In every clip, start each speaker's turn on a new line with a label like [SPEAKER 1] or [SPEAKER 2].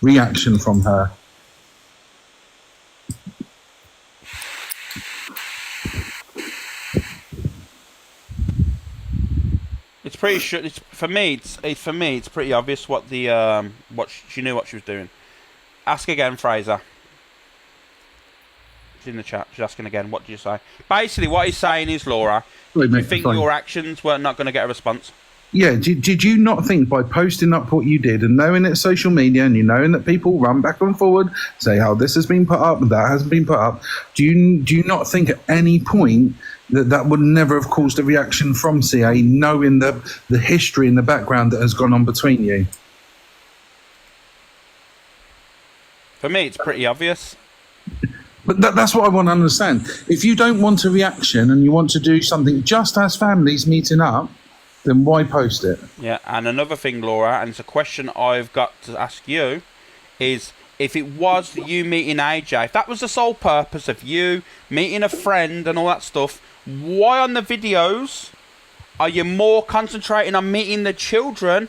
[SPEAKER 1] reaction from her.
[SPEAKER 2] It's pretty sure. For me, it's pretty obvious what the she knew what she was doing. Ask again, Fraser. She's in the chat. She's asking again. What did you say? Basically, what he's saying is, Laura, do you think your actions were not going to get a response?
[SPEAKER 1] Yeah, did you not think by posting up what you did and knowing it's social media and you knowing that people run back and forward, say how this has been put up and that hasn't been put up, do you not think at any point that would never have caused a reaction from CA, knowing the history and the background that has gone on between you?
[SPEAKER 2] For me, it's pretty obvious.
[SPEAKER 1] But that's what I want to understand. If you don't want a reaction and you want to do something just as families meeting up, then why post it?
[SPEAKER 2] Yeah, and another thing, Laura, and it's a question I've got to ask you, is if it was you meeting AJ, if that was the sole purpose of you meeting a friend and all that stuff, why on the videos are you more concentrating on meeting the children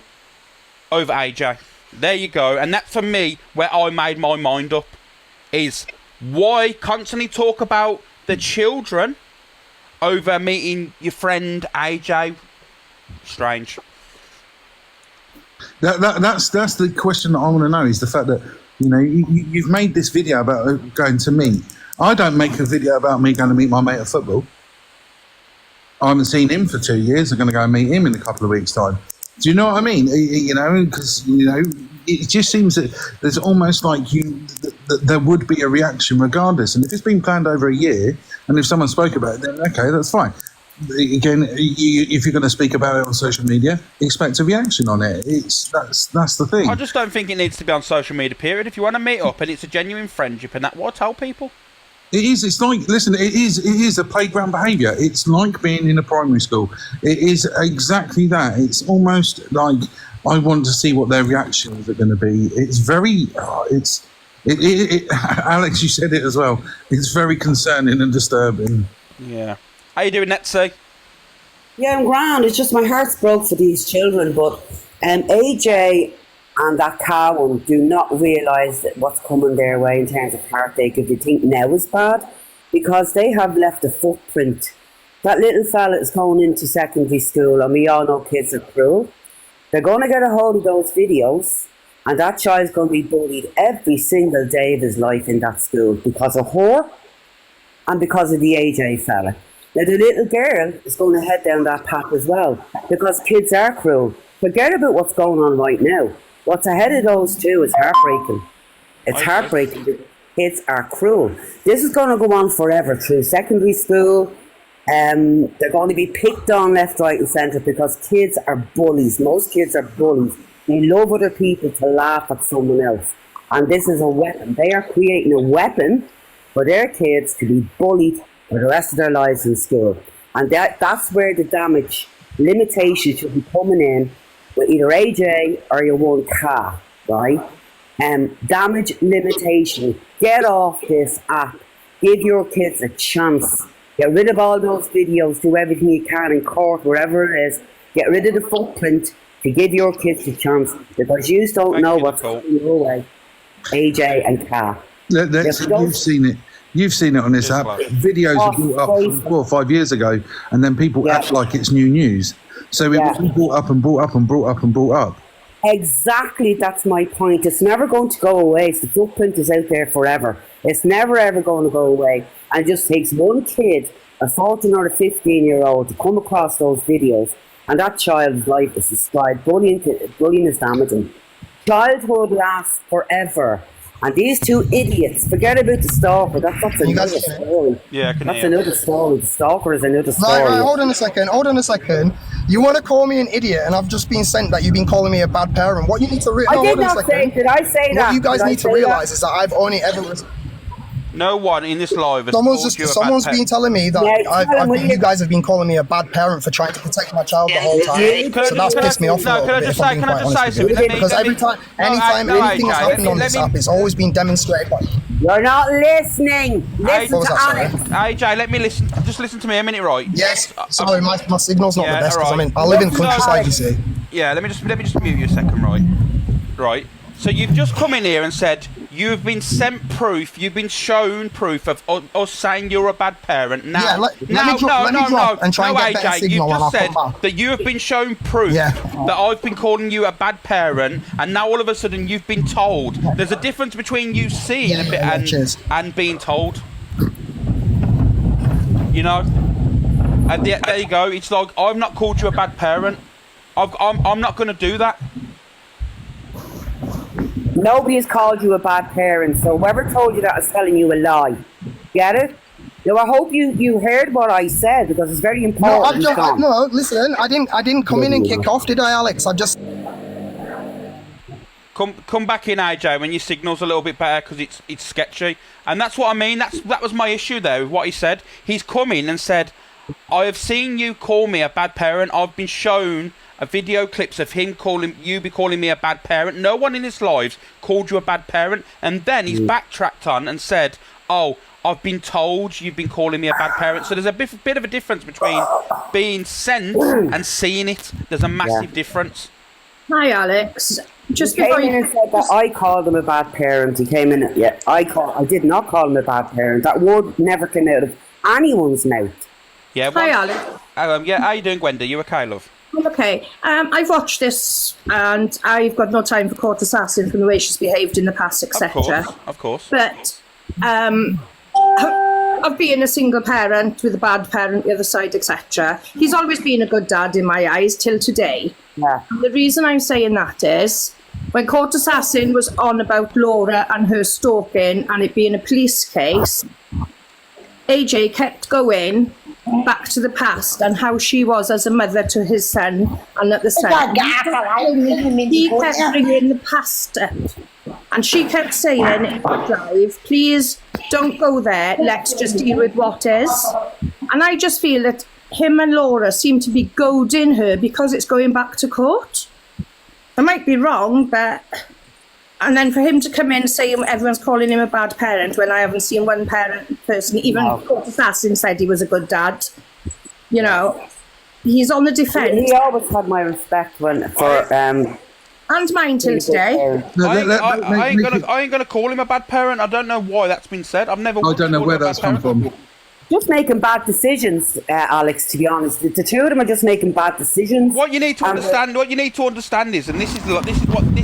[SPEAKER 2] over AJ? There you go. And that's for me where I made my mind up, is why constantly talk about the children over meeting your friend AJ? Strange.
[SPEAKER 1] That's the question that I want to know, is the fact that, you know, you've made this video about going to meet. I don't make a video about me going to meet my mate at football. I haven't seen him for 2 years. I'm going to go and meet him in a couple of weeks' time. Do you know what I mean? You know, because, you know, it just seems that there's almost like that there would be a reaction regardless. And if it's been planned over a year, and if someone spoke about it, then okay, that's fine. Again, if you're going to speak about it on social media, expect a reaction on it. That's the thing.
[SPEAKER 2] I just don't think it needs to be on social media, period. If you want to meet up and it's a genuine friendship and that, what I tell people.
[SPEAKER 1] It is. It's like, listen, it is a playground behaviour. It's like being in a primary school. It is exactly that. It's almost like I want to see what their reactions are going to be. It's very, Alex, you said it as well. It's very concerning and disturbing.
[SPEAKER 2] Yeah. How you doing, Netsy?
[SPEAKER 3] Yeah, I'm grand. It's just my heart's broke for these children, but AJ and that car one do not realise what's coming their way in terms of heartache if they think now is bad, because they have left a footprint. That little fella is going into secondary school, and we all know kids are cruel. They're going to get a hold of those videos, and that child's going to be bullied every single day of his life in that school because of her and because of the AJ fella. Now, the little girl is going to head down that path as well, because kids are cruel. Forget about what's going on right now. What's ahead of those two is heartbreaking. It's heartbreaking. Kids are cruel. This is going to go on forever through secondary school. They're going to be picked on left, right and centre because kids are bullies. Most kids are bullies. They love other people to laugh at someone else. And this is a weapon. They are creating a weapon for their kids to be bullied for the rest of their lives in school. And that's where the damage limitation should be coming in with either AJ or your one car, right? Damage limitation. Get off this app. Give your kids a chance. Get rid of all those videos. Do everything you can in court, wherever it is. Get rid of the footprint to give your kids a chance, because you don't know what's coming your way. AJ and car.
[SPEAKER 1] You've seen it. You've seen it on this app. Videos were brought up 4 or 5 years ago, and then people act like it's new news. So it was brought up and brought up and brought up and brought up.
[SPEAKER 3] Exactly, that's my point. It's never going to go away. The footprint is out there forever. It's never ever going to go away. And it just takes one kid, a 14 or a 15-year-old, to come across those videos, and that child's life is destroyed. Bullying is damaging. Childhood lasts forever. And these two idiots, forget about the stalker. That's another story.
[SPEAKER 2] Yeah,
[SPEAKER 3] that's another story. The stalker is another story.
[SPEAKER 4] Right, hold on a second. You want to call me an idiot, and I've just been sent that you've been calling me a bad parent. What you need to realize...
[SPEAKER 3] I did not say... Did I say that?
[SPEAKER 4] What you guys need to realise is that I've only ever...
[SPEAKER 2] No one in this live has
[SPEAKER 4] someone's been telling me that you guys have been calling me a bad parent for trying to protect my child the whole time. So that's pissed me off a little bit, if I'm being quite honest with you. Because anytime anything has happened on this app, it's always been demonstrated by...
[SPEAKER 3] You're not listening. Listen to Alex.
[SPEAKER 2] AJ, let me listen. Just listen to me a minute, right?
[SPEAKER 4] Yes. Sorry, my signal's not the best, because I live in countryside, you see.
[SPEAKER 2] Yeah, let me just mute you a second, right? Right. So you've just come in here and said you've been sent proof, you've been shown proof of us saying you're a bad parent. Now,
[SPEAKER 4] yeah, let me drop and try and get better
[SPEAKER 2] AJ,
[SPEAKER 4] signal
[SPEAKER 2] you've just said
[SPEAKER 4] back.
[SPEAKER 2] that you have been shown proof that I've been calling you a bad parent, and now all of a sudden you've been told. There's a difference between you seeing a bit and being told. You know? And there you go. It's like, I've not called you a bad parent. I'm not going to do that.
[SPEAKER 3] Nobody has called you a bad parent, so whoever told you that is telling you a lie. Get it? Now I hope you heard what I said, because it's very important.
[SPEAKER 4] No, listen, I didn't come in and kick off, did I, Alex? I just
[SPEAKER 2] come back in, AJ, when your signal's a little bit better, because it's sketchy, and that's what I mean. That was my issue there with what he said. He's come in and said, I have seen you call me a bad parent. I've been shown video clips of him calling me a bad parent. No one in his lives called you a bad parent. And then he's backtracked on and said, oh, I've been told you've been calling me a bad parent. So there's a bit of a difference between being sent and seeing it. There's a massive difference.
[SPEAKER 5] Hi, Alex. Just
[SPEAKER 3] he came in and said that I called him a bad parent. He came in, I did not call him a bad parent. That word never came out of anyone's mouth.
[SPEAKER 2] Yeah.
[SPEAKER 5] Hi, Alex.
[SPEAKER 2] Yeah, how you doing, Gwenda? You okay, love?
[SPEAKER 5] Okay, I've watched this and I've got no time for Court Assassin from the way she's behaved in the past, etc.
[SPEAKER 2] Of course.
[SPEAKER 5] But of being a single parent with a bad parent the other side, etc. He's always been a good dad in my eyes till today.
[SPEAKER 3] Yeah.
[SPEAKER 5] And the reason I'm saying that is when Court Assassin was on about Laura and her stalking and it being a police case, AJ kept going back to the past and how she was as a mother to his son and at the son. He kept bringing the past up. And she kept saying in the drive, please don't go there, let's just deal with what is. And I just feel that him and Laura seem to be goading her because it's going back to court. I might be wrong, but... And then for him to come in and say everyone's calling him a bad parent when I haven't seen one person, even Court Assassin said he was a good dad. You know, he's on the defence.
[SPEAKER 3] He always had my respect
[SPEAKER 5] and mine till today.
[SPEAKER 2] I ain't gonna call him a bad parent. I don't know why that's been said. I don't know
[SPEAKER 1] where that's come from.
[SPEAKER 3] Just making bad decisions, Alex. To be honest, the two of them are just making bad decisions.
[SPEAKER 2] What you need to understand, is, and this is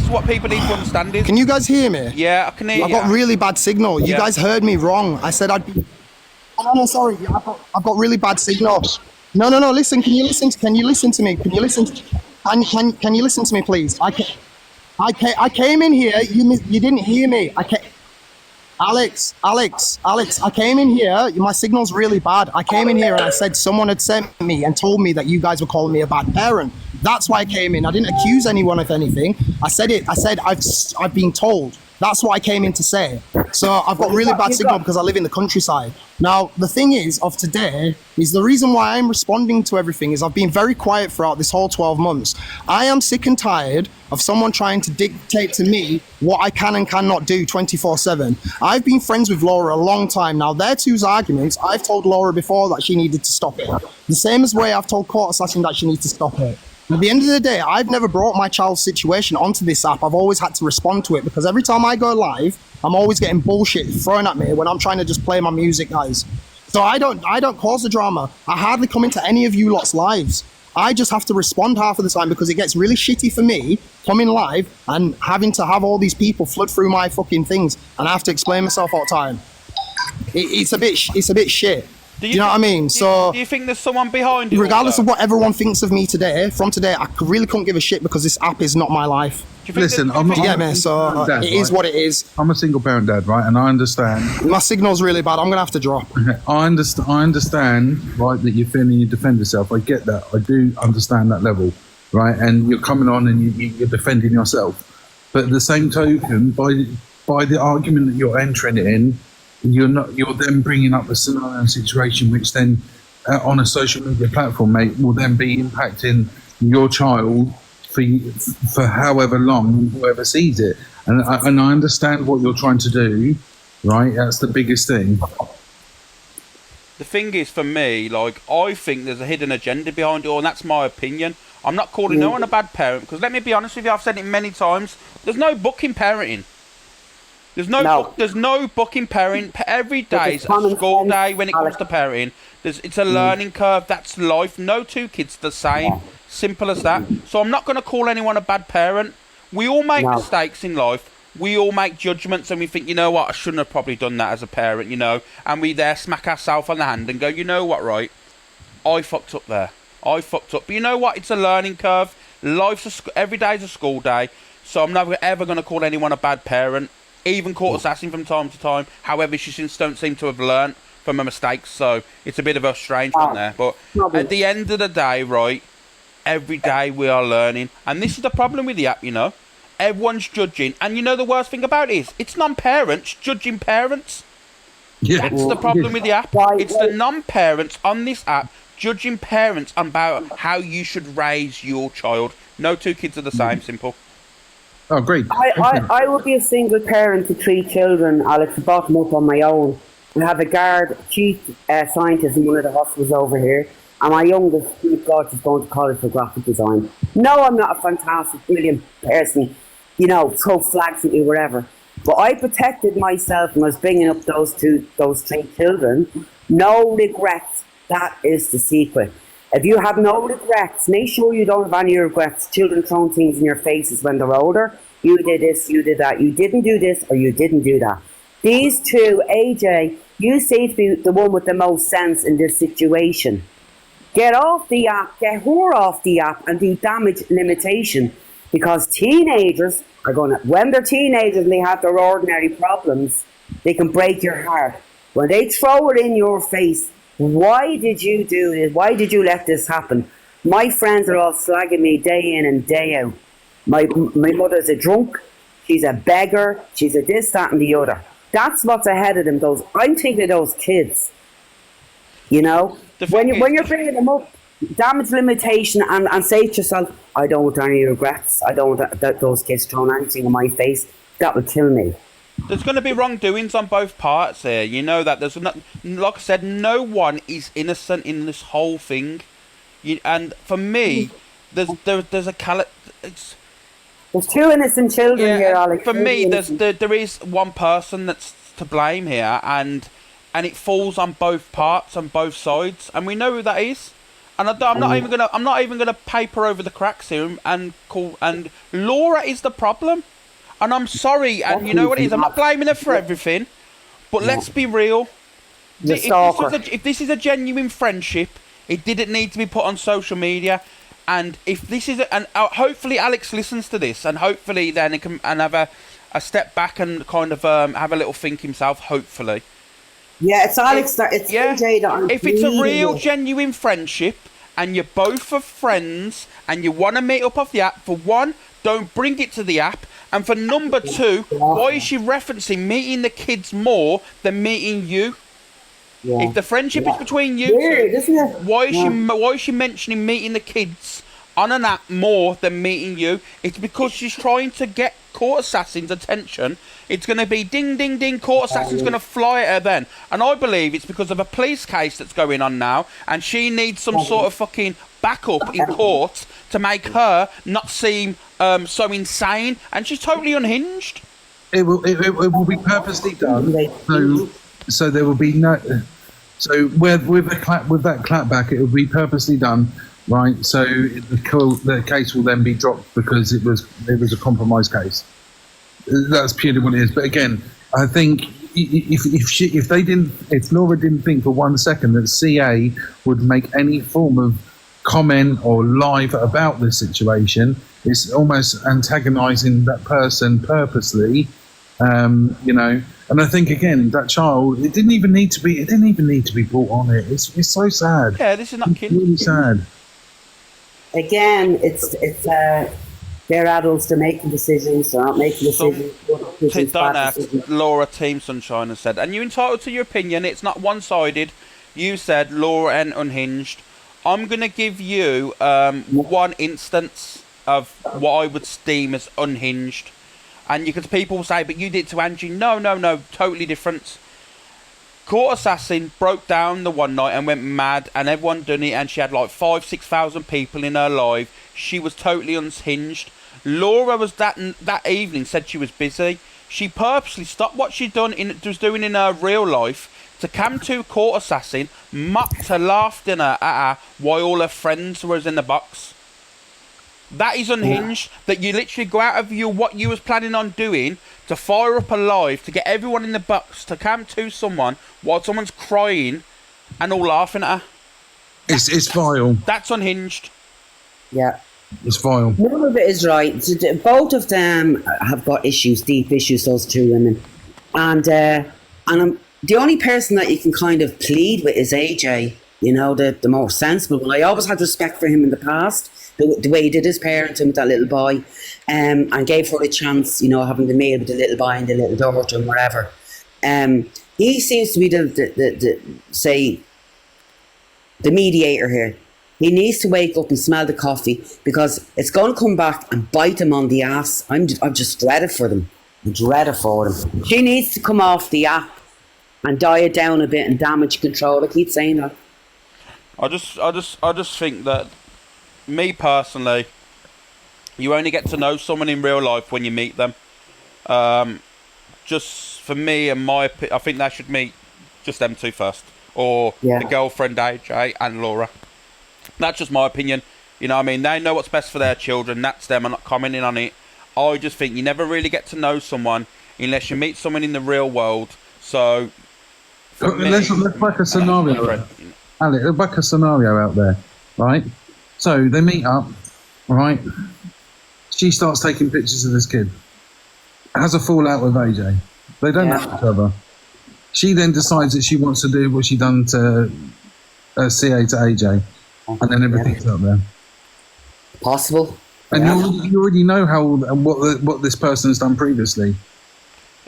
[SPEAKER 2] what people need to understand is.
[SPEAKER 4] Can you guys hear me?
[SPEAKER 2] Yeah, I can hear you.
[SPEAKER 4] I've got really bad signal. You guys heard me wrong. I said I'd be. Oh, no, sorry. I've got really bad signal. No. Listen. Can you listen to me? Can you listen? Can you listen to me, please? I came in here. You didn't hear me. Alex, I came in here, my signal's really bad. I came in here and I said someone had sent me and told me that you guys were calling me a bad parent. That's why I came in. I didn't accuse anyone of anything. I said I've been told. That's what I came in to say. So I've got really bad signal because I live in the countryside. Now, the thing is, of today, is the reason why I'm responding to everything is I've been very quiet throughout this whole 12 months. I am sick and tired of someone trying to dictate to me what I can and cannot do 24/7. I've been friends with Laura a long time now. Their two's arguments, I've told Laura before that she needed to stop it. The same as way I've told Court Assassin that she needs to stop it. At the end of the day, I've never brought my child's situation onto this app. I've always had to respond to it because every time I go live, I'm always getting bullshit thrown at me when I'm trying to just play my music, guys. So I don't cause the drama. I hardly come into any of you lot's lives. I just have to respond half of the time because it gets really shitty for me coming live and having to have all these people flood through my fucking things and I have to explain myself all the time. It's a bit shit. Do you know what I mean?
[SPEAKER 2] Do you think there's someone behind it?
[SPEAKER 4] Regardless of what everyone thinks of me today, from today, I really couldn't give a shit because this app is not my life.
[SPEAKER 1] Listen,
[SPEAKER 4] it is what it is.
[SPEAKER 1] I'm a single parent dad, right? And I understand.
[SPEAKER 4] My signal's really bad. I'm going to have to drop.
[SPEAKER 1] I understand, right, that you're feeling you defend yourself. I get that. I do understand that level, right? And you're coming on and you're defending yourself. But at the same token, by the argument that you're entering it in, you're then bringing up a scenario and situation which then on a social media platform, mate, will then be impacting your child for however long whoever sees it. And I understand what you're trying to do, right? That's the biggest thing.
[SPEAKER 2] The thing is, for me, like, I think there's a hidden agenda behind it all, and that's my opinion. I'm not calling no one a bad parent, because let me be honest with you, I've said it many times. There's no book in parenting. There's no book in parenting. Every day is a school day when it comes to parenting. It's a learning curve. That's life. No two kids the same. Simple as that. So I'm not going to call anyone a bad parent. We all make mistakes in life. We all make judgments, and we think, you know what, I shouldn't have probably done that as a parent, you know. And we there smack ourselves on the hand and go, you know what, right? I fucked up there. I fucked up. But you know what? It's a learning curve. Every day's a school day. So I'm never ever going to call anyone a bad parent. Even caught assassin from time to time. However, she don't seem to have learnt from her mistakes. So it's a bit of a strange one there. But at the end of the day, right, every day we are learning. And this is the problem with the app, you know. Everyone's judging. And you know the worst thing about it is, it's non-parents judging parents. Yeah. That's the problem with the app. It's the non-parents on this app judging parents about how you should raise your child. No two kids are the same, simple.
[SPEAKER 1] Oh, great.
[SPEAKER 3] I would be a single parent to 3 children, Alex, brought them up on my own. We have a chief scientist in one of the hospitals over here, and my youngest, God, is going to college for graphic design. No, I'm not a fantastic, brilliant person, you know, throw flags at me, whatever. But I protected myself when I was bringing up those 3 children. No regrets. That is the secret. If you have no regrets, make sure you don't have any regrets. Children throwing things in your faces when they're older. You did this, you did that. You didn't do this, or you didn't do that. These 2, AJ, you seem to be the one with the most sense in this situation. Get off the app, get her off the app, and do damage limitation. Because teenagers are going to, when they're teenagers and they have their ordinary problems, they can break your heart. When they throw it in your face, why did you do this? Why did you let this happen? My friends are all slagging me day in and day out. My mother's a drunk. She's a beggar. She's a this, that, and the other. That's what's ahead of them. I'm thinking of those kids. You know, when you're bringing them up, damage limitation, and say to yourself, I don't want any regrets. I don't want those kids throwing anything in my face. That would kill me.
[SPEAKER 2] There's going to be wrongdoings on both parts here. You know that. There's not, like I said, no one is innocent in this whole thing. And for me, there's a
[SPEAKER 3] there's 2 innocent children here, Alex.
[SPEAKER 2] For me, there is one person that's to blame here, and it falls on both parts, on both sides, and we know who that is. And I'm not even gonna paper over the cracks here and Laura is the problem. And I'm sorry, and you know what it is, I'm not blaming her for everything, but let's be real. If this is a genuine friendship, it didn't need to be put on social media. And if this is, hopefully Alex listens to this, and hopefully then he can have a step back and kind of have a little think himself, hopefully.
[SPEAKER 3] Yeah, it's Alex, it's AJ that I'm
[SPEAKER 2] If it's a real, genuine friendship, and you're both are friends, and you want to meet up off the app, for one, don't bring it to the app. And for number 2, why is she referencing meeting the kids more than meeting you? Yeah. If the friendship is between you two, why is she mentioning meeting the kids on an app more than meeting you? It's because she's trying to get Court Assassin's attention. It's going to be ding, ding, ding. Court Assassin's going to fly at her then. And I believe it's because of a police case that's going on now, and she needs some sort of fucking backup in court to make her not seem so insane. And she's totally unhinged.
[SPEAKER 1] It will be purposely done. So there will be no. So with that clapback, it will be purposely done, right? So the case will then be dropped because it was a compromised case. That's purely what it is. But again, I think if Laura didn't think for 1 second that CA would make any form of comment or live about this situation, it's almost antagonising that person purposely. You know, and I think again that child, it didn't even need to be brought on it. It's so sad.
[SPEAKER 2] Yeah, this is not kids.
[SPEAKER 1] Really sad.
[SPEAKER 3] Again, it's they're adults. They're making decisions. They're not making decisions.
[SPEAKER 2] Don't ask. Laura Team Sunshine has said, and you're entitled to your opinion. It's not one-sided. You said Laura and unhinged. I'm gonna give you one instance of what I would deem as unhinged. And people say, but you did it to Angie. No, totally different. Court Assassin broke down the one night and went mad, and everyone done it, and she had like 5,000-6,000 people in her live. she was totally unhinged. Laura was that evening said she was busy. She purposely stopped what she'd was doing in her real life to come to Court Assassin, mocked her, laughed at her while all her friends was in the box. That is unhinged. That you literally go out of what you was planning on doing to fire up a live to get everyone in the box to come to someone while someone's crying and all laughing at her.
[SPEAKER 1] It's vile.
[SPEAKER 2] That's unhinged.
[SPEAKER 3] Yeah.
[SPEAKER 1] It's vile.
[SPEAKER 3] None of it is right. Both of them have got issues, deep issues, those two women. And the only person that you can kind of plead with is AJ, you know, the more sensible one. I always had respect for him in the past, the way he did his parenting with that little boy, and gave her a chance, you know, having the meal with the little boy and the little daughter and whatever. He seems to be the mediator here. He needs to wake up and smell the coffee, because it's going to come back and bite him on the ass. I'm just dreaded for them. I'm dreaded for them. She needs to come off the app and diet down a bit and damage control. I keep saying that.
[SPEAKER 2] I just think that, me personally, you only get to know someone in real life when you meet them. Just for me and I think they should meet just them two first, or the girlfriend AJ and Laura. That's just my opinion. You know what I mean? They know what's best for their children. That's them. I'm not commenting on it. I just think you never really get to know someone unless you meet someone in the real world. So,
[SPEAKER 1] let's back a scenario. Alex, let's back a scenario out there, right? So they meet up, right? She starts taking pictures of this kid. Has a fallout with AJ. They don't know each other. She then decides that she wants to do what she done to CA to AJ. And then everything's up there.
[SPEAKER 3] Possible.
[SPEAKER 1] And you already know what this person has done previously.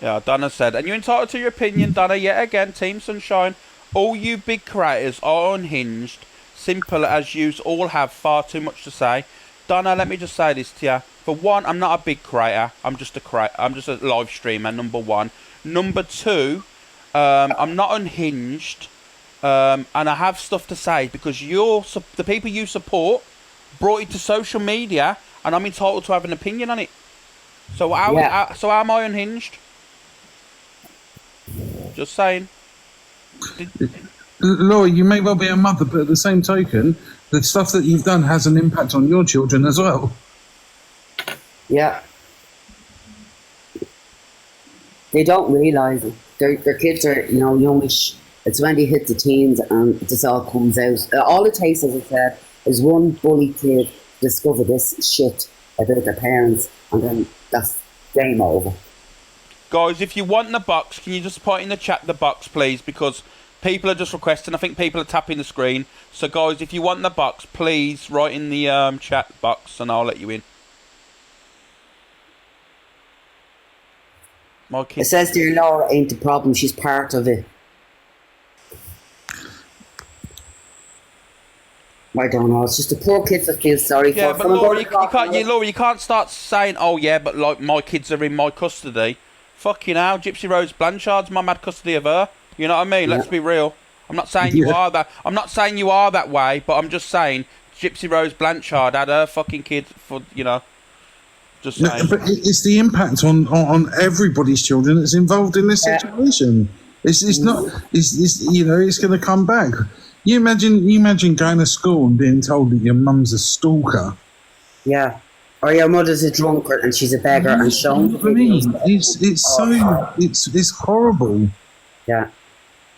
[SPEAKER 2] Yeah, Donna said, and you're entitled to your opinion, Donna. Yet again, Team Sunshine, all you big creators are unhinged. Simple as you all have far too much to say. Donna, let me just say this to you. For one, I'm not a big creator. I'm just a live streamer. Number one. Number two, I'm not unhinged. And I have stuff to say because the people you support brought it to social media, and I'm entitled to have an opinion on it. So how am I unhinged? Just saying.
[SPEAKER 1] Laura, you may well be a mother, but at the same token, the stuff that you've done has an impact on your children as well. Yeah.
[SPEAKER 3] They don't realise it. Their kids are, you know, youngish. It's when they hit the teens and this all comes out. All it takes, as I said, is one bully kid discover this shit about their parents, and then that's game over.
[SPEAKER 2] Guys, if you want the box, can you just put in the chat the box, please? Because people are just requesting. I think people are tapping the screen. So, guys, if you want the box, please write in the chat box, and I'll let you in.
[SPEAKER 3] It says dear Laura ain't the problem. She's part of it. I don't know. It's just the poor kids I feel sorry for.
[SPEAKER 2] Yeah, but Laura, you can't start saying, "Oh yeah, but like my kids are in my custody." Fucking hell, Gypsy Rose Blanchard's mum had custody of her. You know what I mean? Let's be real. I'm not saying you are that. I'm not saying you are that way, but I'm just saying Gypsy Rose Blanchard had her fucking kid for, you know. Just saying.
[SPEAKER 1] No, but it's the impact on everybody's children that's involved in this situation. It's not. It's you know, it's going to come back. You imagine going to school and being told that your mum's a stalker.
[SPEAKER 3] Yeah. Or your mother's a drunkard and she's a beggar and shown.
[SPEAKER 1] I mean, it's horrible.
[SPEAKER 3] Yeah.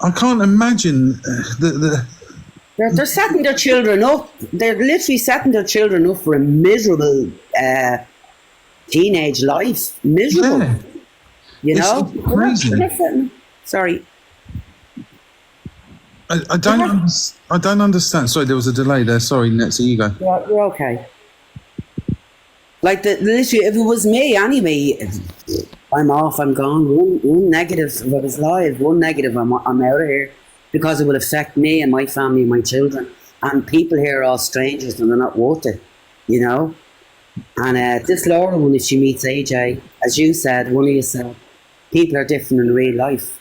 [SPEAKER 1] I can't imagine
[SPEAKER 3] They're setting their children up. They're literally setting their children up for a miserable teenage life. Miserable.
[SPEAKER 1] Yeah.
[SPEAKER 3] You know?
[SPEAKER 1] Crazy.
[SPEAKER 3] Sorry.
[SPEAKER 1] I don't understand. Sorry, there was a delay there. Sorry, Netzy, you go.
[SPEAKER 3] Yeah, you're okay. Like, literally, if it was me anyway, I'm off, I'm gone. One negative, if I was live, one negative, I'm out of here. Because it will affect me and my family and my children. And people here are all strangers and they're not worth it, you know? And this Laura one, if she meets AJ, as you said, one of you said, people are different in real life.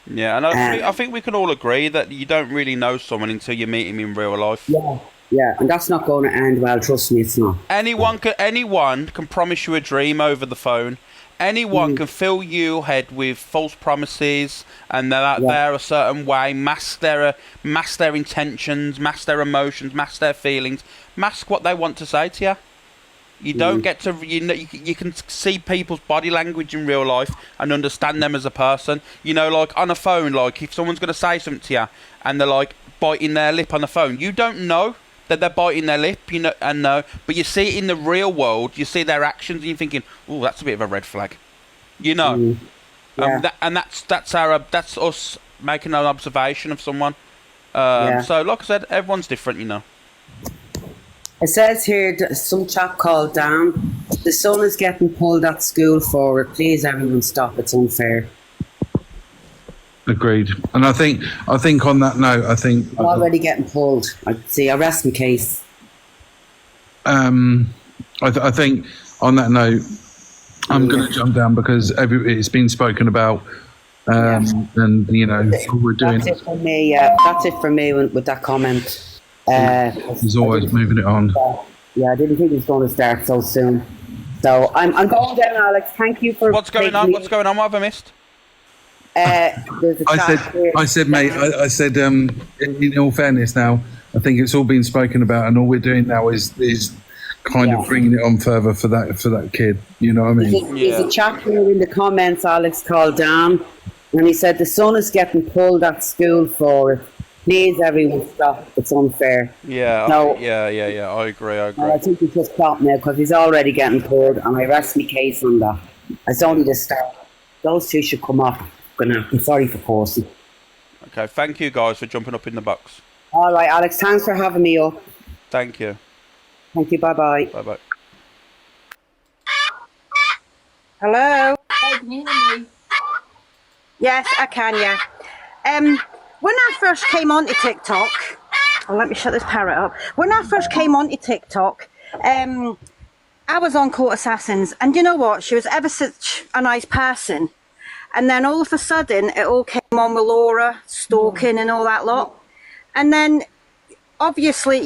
[SPEAKER 2] Yeah, and I think we can all agree that you don't really know someone until you meet him in real life.
[SPEAKER 3] Yeah, Yeah, and that's not going to end well. Trust me, it's not.
[SPEAKER 2] Anyone can promise you a dream over the phone. Anyone can fill your head with false promises, and they're a certain way. Mask their intentions, mask their emotions, mask their feelings, mask what they want to say to you. You don't get to, you can see people's body language in real life and understand them as a person. You know, like on a phone, like if someone's going to say something to you and they're like biting their lip on the phone, you don't know that they're biting their lip, but you see it in the real world, you see their actions and you're thinking, oh, that's a bit of a red flag. You know?
[SPEAKER 3] Yeah.
[SPEAKER 2] That's us making an observation of someone. So, like I said, everyone's different, you know.
[SPEAKER 3] It says here, some chap called down. The son is getting pulled at school for it. Please, everyone, stop. It's unfair.
[SPEAKER 1] Agreed. And I think on that note, I'm
[SPEAKER 3] already getting pulled. I rest my case.
[SPEAKER 1] I think on that note, I'm going to jump down because it's been spoken about, and you know, we're doing.
[SPEAKER 3] That's it for me. Yeah, that's it for me with that comment.
[SPEAKER 1] He's always moving it on.
[SPEAKER 3] Yeah, I didn't think it was going to start so soon. So I'm going down, Alex. Thank you for.
[SPEAKER 2] What's going on? What's going on? What have I missed?
[SPEAKER 1] I said, mate. I said, in all fairness, now I think it's all been spoken about, and all we're doing now is kind of bringing it on further for that kid. You know what I mean?
[SPEAKER 3] There's a chap here in the comments, Alex, called Dan, and he said the son is getting pulled at school for it. Please, everyone, stop. It's unfair.
[SPEAKER 2] Yeah.
[SPEAKER 3] No,
[SPEAKER 2] yeah. I agree.
[SPEAKER 3] I think we just stop now because he's already getting pulled, and I rest my case on that. It's only the start. Those two should come off. I'm sorry for pausing.
[SPEAKER 2] Okay, thank you guys for jumping up in the box.
[SPEAKER 3] All right, Alex, thanks for having me up.
[SPEAKER 2] Thank you.
[SPEAKER 3] Thank you, bye-bye.
[SPEAKER 2] Bye-bye.
[SPEAKER 6] Hello?
[SPEAKER 7] Oh, can you hear me?
[SPEAKER 6] Yes, I can, yeah. When I first came onto TikTok, let me shut this parrot up. When I first came onto TikTok, I was on Court Assassins, and you know what? She was ever such a nice person. And then all of a sudden, it all came on with Laura, stalking and all that lot. And then, obviously,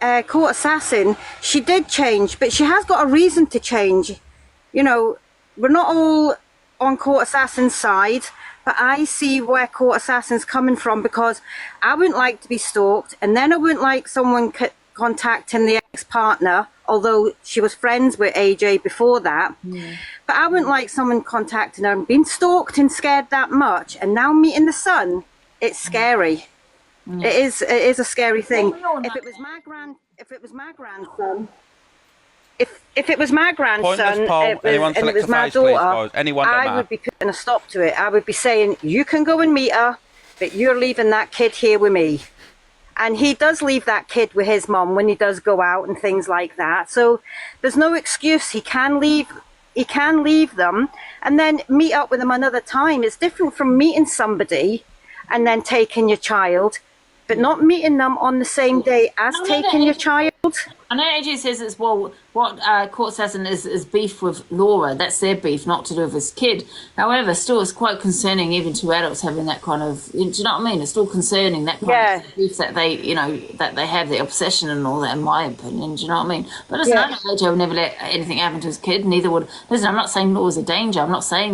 [SPEAKER 6] Court Assassin, she did change, but she has got a reason to change. You know, we're not all on Court Assassin's side, but I see where Court Assassin's coming from, because I wouldn't like to be stalked, and then I wouldn't like someone contacting the ex-partner, although she was friends with AJ before that. But I wouldn't like someone contacting her and being stalked and scared that much, and now meeting the son, it's scary. It is a scary thing. If it was my grandson, if it was my grandson, and it was my daughter, I would be putting a stop to it. I would be saying, you can go and meet her, but you're leaving that kid here with me. And he does leave that kid with his mom when he does go out and things like that. So there's no excuse. He can leave them and then meet up with them another time. It's different from meeting somebody and then taking your child, but not meeting them on the same day as taking your child.
[SPEAKER 7] I know AJ says it's, well, what Court says is beef with Laura. That's their beef, not to do with his kid. However, still, it's quite concerning even to adults having that kind of, do you know what I mean? It's still concerning, that kind of beef that they, that they have, the obsession and all that, in my opinion. Do you know what I mean? But listen, I know AJ would never let anything happen to his kid. Neither would, listen, I'm not saying Laura's a danger. I'm not saying